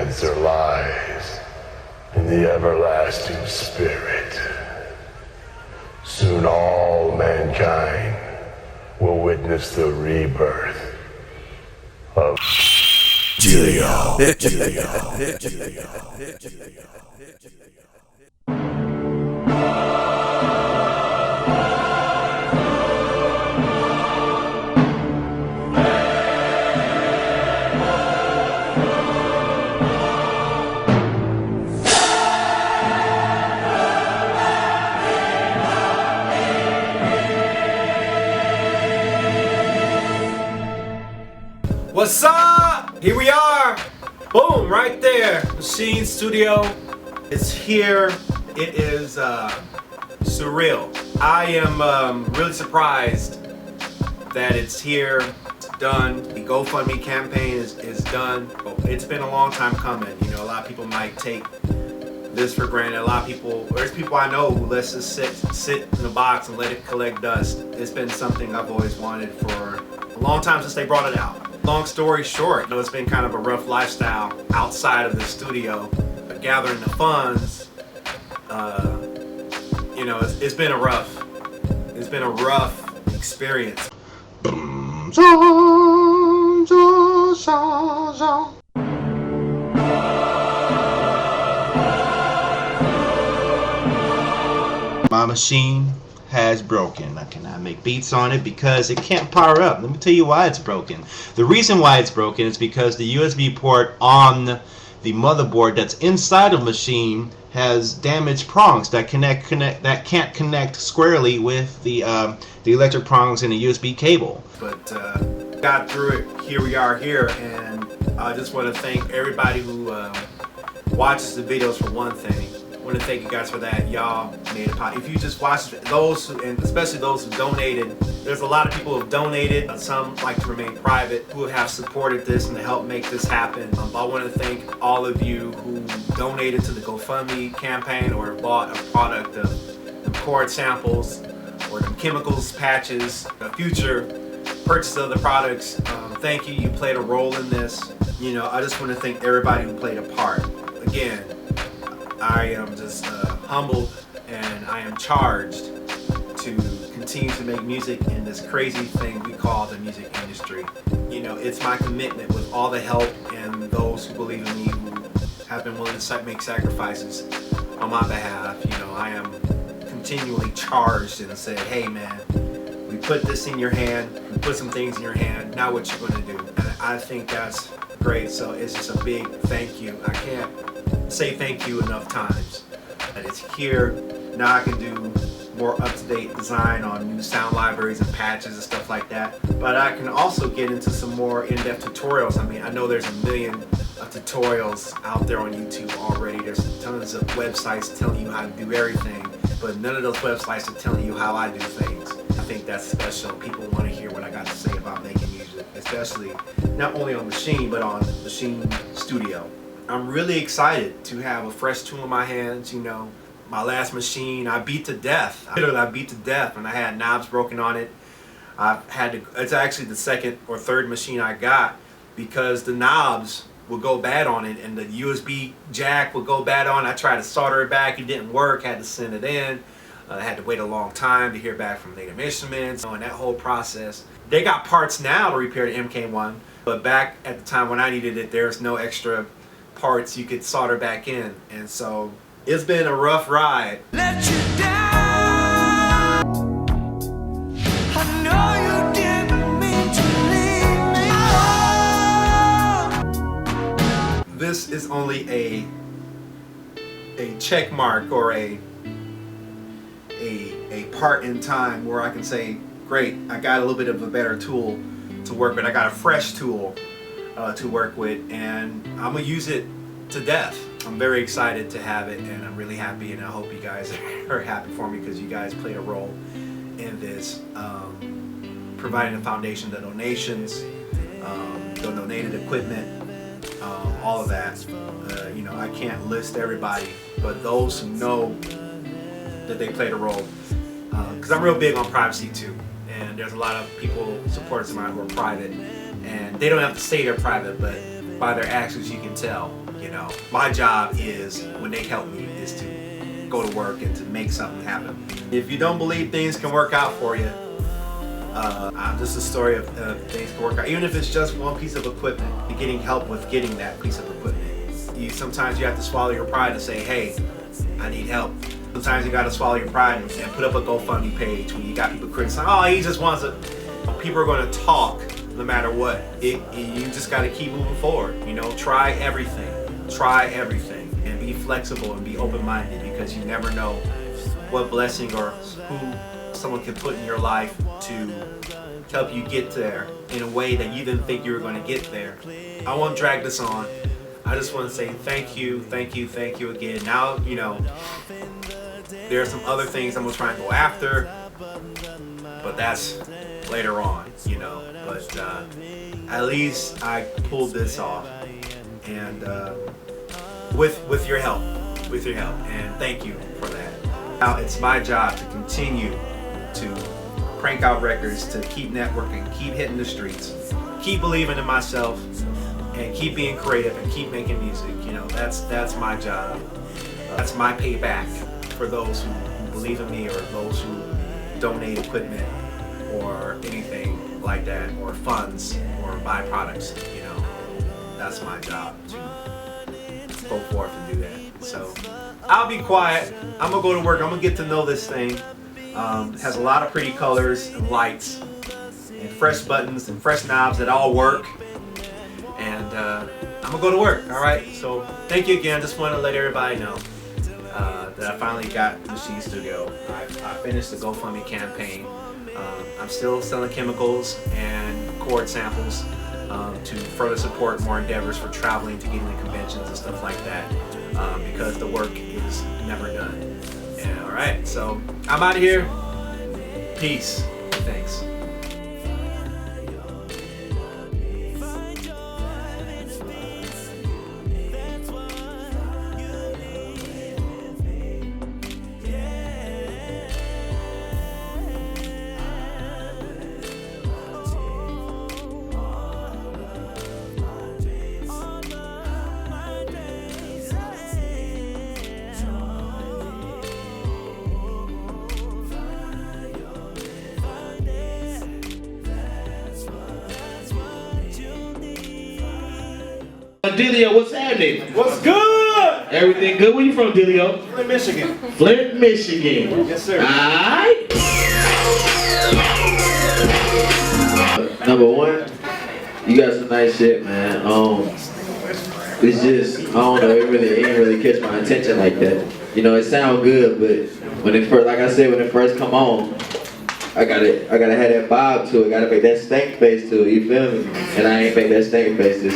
answer lies in the everlasting spirit. Soon all mankind will witness the rebirth of Dillio. What's up? Here we are. Boom, right there. Machine Studio. It's here. It is surreal. I am really surprised that it's here. It's done. The GoFundMe campaign is done. It's been a long time coming. You know, a lot of people might take this for granted. A lot of people, there's people I know who lets this sit in a box and let it collect dust. It's been something I've always wanted for a long time since they brought it out. Long story short, you know, it's been kind of a rough lifestyle outside of the studio, gathering the funds. You know, it's been a rough experience. My machine has broken. I cannot make beats on it because it can't power up. Let me tell you why it's broken. The reason why it's broken is because the USB port on the motherboard that's inside of the machine has damaged prongs that can't connect squarely with the electric prongs in a USB cable. But got through it. Here we are here, and I just want to thank everybody who watches the videos for one thing. I want to thank you guys for that. Y'all made it possible. If you just watched those, and especially those who donated, there's a lot of people who have donated. Some like to remain private, who have supported this and helped make this happen. I want to thank all of you who donated to the GoFundMe campaign or bought a product of the chord samples or the Khemikals patches, the future purchase of the products. Thank you. You played a role in this. You know, I just want to thank everybody who played a part. Again, I am just humbled, and I am charged to continue to make music in this crazy thing we call the music industry. You know, it's my commitment with all the help and those who believe in me, who have been willing to make sacrifices on my behalf. You know, I am continually charged and said, hey man, we put this in your hand, we put some things in your hand, now what you're going to do. And I think that's great, so it's just a big thank you. I can't say thank you enough times. And it's here. Now I can do more up-to-date design on new sound libraries and patches and stuff like that. But I can also get into some more in-depth tutorials. I mean, I know there's a million tutorials out there on YouTube already. There's tons of websites telling you how to do everything, but none of those websites are telling you how I do things. I think that's special. People want to hear what I got to say about making music, especially not only on Machine, but on Machine Studio. I'm really excited to have a fresh tool in my hands. You know, my last machine I beat to death. I beat to death, and I had knobs broken on it. It's actually the second or third machine I got because the knobs would go bad on it and the USB jack would go bad on it. I tried to solder it back, it didn't work, had to send it in. I had to wait a long time to hear back from Native Instruments and that whole process. They got parts now to repair the MK1, but back at the time when I needed it, there's no extra parts you could solder back in, and so it's been a rough ride. Let you down. I know you didn't mean to leave me. This is only a check mark or a part in time where I can say, great, I got a little bit of a better tool to work with. I got a fresh tool to work with, and I'm gonna use it to death. I'm very excited to have it, and I'm really happy, and I hope you guys are happy for me because you guys played a role in this, providing the foundation, the donations, the donated equipment, all of that. You know, I can't list everybody, but those who know that they played a role, because I'm real big on privacy too, and there's a lot of people, supporters of mine, who are private, and they don't have to say they're private, but by their actions you can tell. You know, my job is, when they help me, is to go to work and to make something happen. If you don't believe things can work out for you, this is a story of things can work out. Even if it's just one piece of equipment, you're getting help with getting that piece of equipment. Sometimes you have to swallow your pride and say, hey, I need help. Sometimes you got to swallow your pride and put up a GoFundMe page when you got people criticizing, oh, he just wants it. People are going to talk no matter what. You just got to keep moving forward. You know, try everything, and be flexible and be open-minded, because you never know what blessing or who someone can put in your life to help you get there in a way that you didn't think you were going to get there. I won't drag this on. I just want to say thank you again. Now, you know, there are some other things I'm going to try and go after, but that's later on, you know. But at least I pulled this off, and with your help, and thank you for that. Now it's my job to continue to crank out records, to keep networking, keep hitting the streets, keep believing in myself, and keep being creative and keep making music. You know, that's my job. That's my payback for those who believe in me, or those who donate equipment or anything like that, or funds or byproducts. You know, that's my job to go forth and do that. So I'll be quiet. I'm gonna go to work. I'm gonna get to know this thing. It has a lot of pretty colors and lights and fresh buttons and fresh knobs that all work. And I'm gonna go to work. All right. So thank you again. Just want to let everybody know that I finally got Machine Studio. I finished the GoFundMe campaign. I'm still selling Khemikals and chord samples to further support more endeavors for traveling, to getting to conventions and stuff like that, because the work is never done. Yeah, all right, so I'm out of here. Peace. Thanks. Dillio, what's happening? What's good? Everything good? Where you from, Dillio? Flint, Michigan. Flint, Michigan. Yes, sir. Alright. Number one, you got some nice shit, man. It's just, I don't know, it ain't really catch my attention like that. You know, it sound good, but when it first, like I said, when it first come on, I gotta have that vibe to it. Gotta make that stank face to it. You feel me? And I ain't make that stank face this